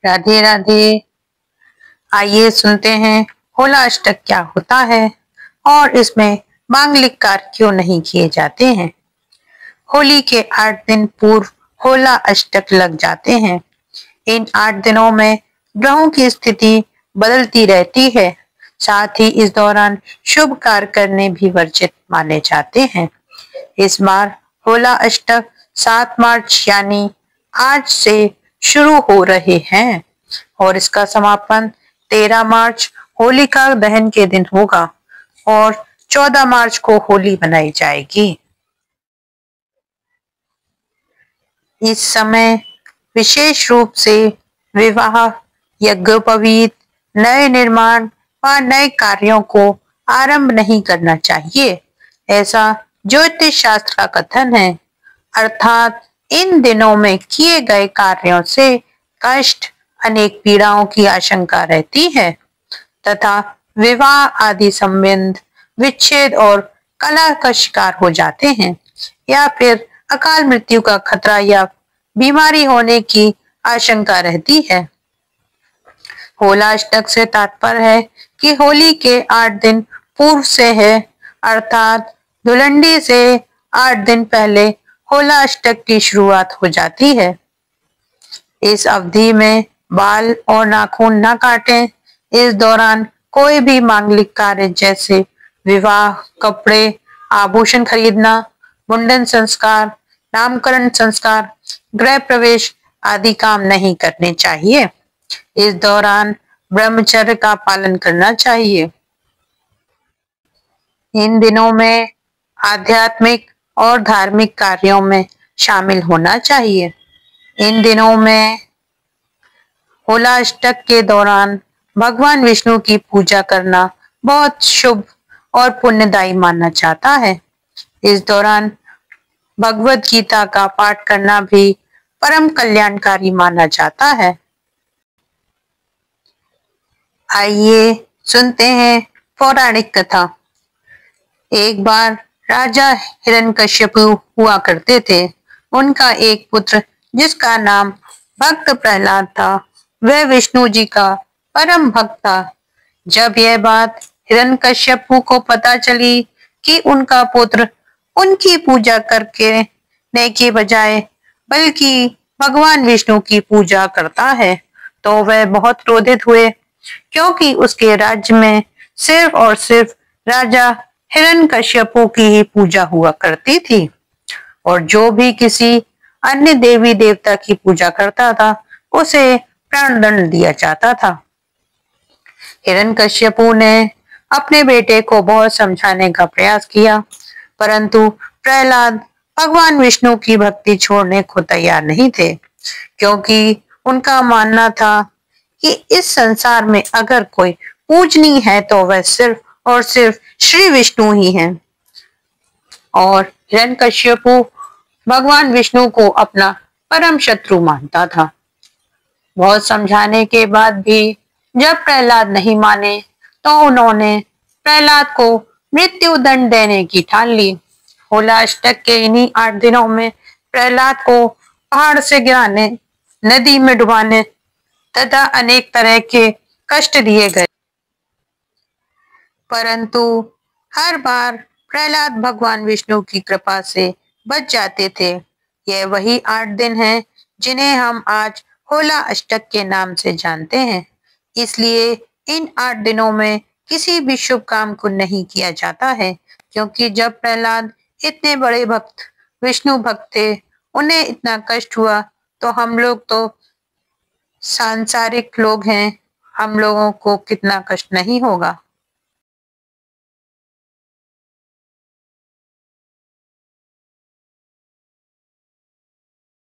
राधे राधे। आइए सुनते हैं होला अष्टक क्या होता है और इसमें मांगलिक कार्य क्यों नहीं किए जाते हैं। होली के 8 दिन पूर्व होला अष्टक लग जाते हैं। इन 8 दिनों में ग्रहों की स्थिति बदलती रहती है। साथ ही इस दौरान शुभ कार्य करने भी वर्जित माने जाते हैं। इस बार होला अष्टक 7 मार्च यानी आज से शुरू हो रहे हैं और इसका समापन 13 मार्च होलिका दहन के दिन होगा और 14 मार्च को होली मनाई जाएगी। इस समय विशेष रूप से विवाह, यज्ञोपवीत, नए निर्माण व नए कार्यों को आरंभ नहीं करना चाहिए, ऐसा ज्योतिष शास्त्र का कथन है। अर्थात इन दिनों में किए गए कार्यों से कष्ट, अनेक पीड़ाओं की आशंका रहती है तथा विवाह आदि संबंध विच्छेद और कलह का शिकार हो जाते हैं या फिर अकाल मृत्यु का खतरा या बीमारी होने की आशंका रहती है। होला अष्टक से तात्पर्य है कि होली के 8 दिन पूर्व से है, अर्थात धुलंडी से 8 दिन पहले होला अष्टक की शुरुआत हो जाती है। इस अवधि में बाल और नाखून न काटें। इस दौरान कोई भी मांगलिक कार्य जैसे विवाह, कपड़े, आभूषण खरीदना, मुंडन संस्कार, नामकरण संस्कार, गृह प्रवेश आदि काम नहीं करने चाहिए। इस दौरान ब्रह्मचर्य का पालन करना चाहिए। इन दिनों में आध्यात्मिक और धार्मिक कार्यों में शामिल होना चाहिए। इन दिनों में होला अष्टक के दौरान भगवान विष्णु की पूजा करना बहुत शुभ और पुण्यदायी माना जाता है। इस दौरान भगवत गीता का पाठ करना भी परम कल्याणकारी माना जाता है। आइए सुनते हैं पौराणिक कथा। एक बार राजा हिरण्यकश्यप हुआ करते थे। उनका एक पुत्र जिसका नाम भक्त प्रहलाद था, वह विष्णु जी का परम भक्त था। जब यह बात हिरण्यकश्यप को पता चली कि उनका पुत्र उनकी पूजा करने के बजाय बल्कि भगवान विष्णु की पूजा करता है, तो वह बहुत क्रोधित हुए, क्योंकि उसके राज्य में सिर्फ और सिर्फ राजा हिरण्यकश्यप की ही पूजा हुआ करती थी और जो भी किसी अन्य देवी देवता की पूजा करता था उसे प्राणदंड दिया जाता था। हिरण्यकश्यप ने अपने बेटे को बहुत समझाने का प्रयास किया, परंतु प्रहलाद भगवान विष्णु की भक्ति छोड़ने को तैयार नहीं थे, क्योंकि उनका मानना था कि इस संसार में अगर कोई पूजनीय है तो वह सिर्फ और सिर्फ श्री विष्णु ही हैं। और हिरण्यकश्यप भगवान विष्णु को अपना परम शत्रु मानता था। बहुत समझाने के बाद भी जब प्रहलाद नहीं माने तो उन्होंने प्रहलाद को मृत्यु दंड देने की ठान ली। होला अष्टक के इन्हीं 8 दिनों में प्रहलाद को पहाड़ से गिराने, नदी में डुबाने तथा अनेक तरह के कष्ट दिए गए, परंतु हर बार प्रहलाद भगवान विष्णु की कृपा से बच जाते थे। यह वही 8 दिन हैं जिन्हें हम आज होला अष्टक के नाम से जानते हैं। इसलिए इन 8 दिनों में किसी भी शुभ काम को नहीं किया जाता है, क्योंकि जब प्रहलाद इतने बड़े भक्त, विष्णु भक्त थे, उन्हें इतना कष्ट हुआ तो हम लोग तो सांसारिक लोग हैं, हम लोगों को कितना कष्ट नहीं होगा।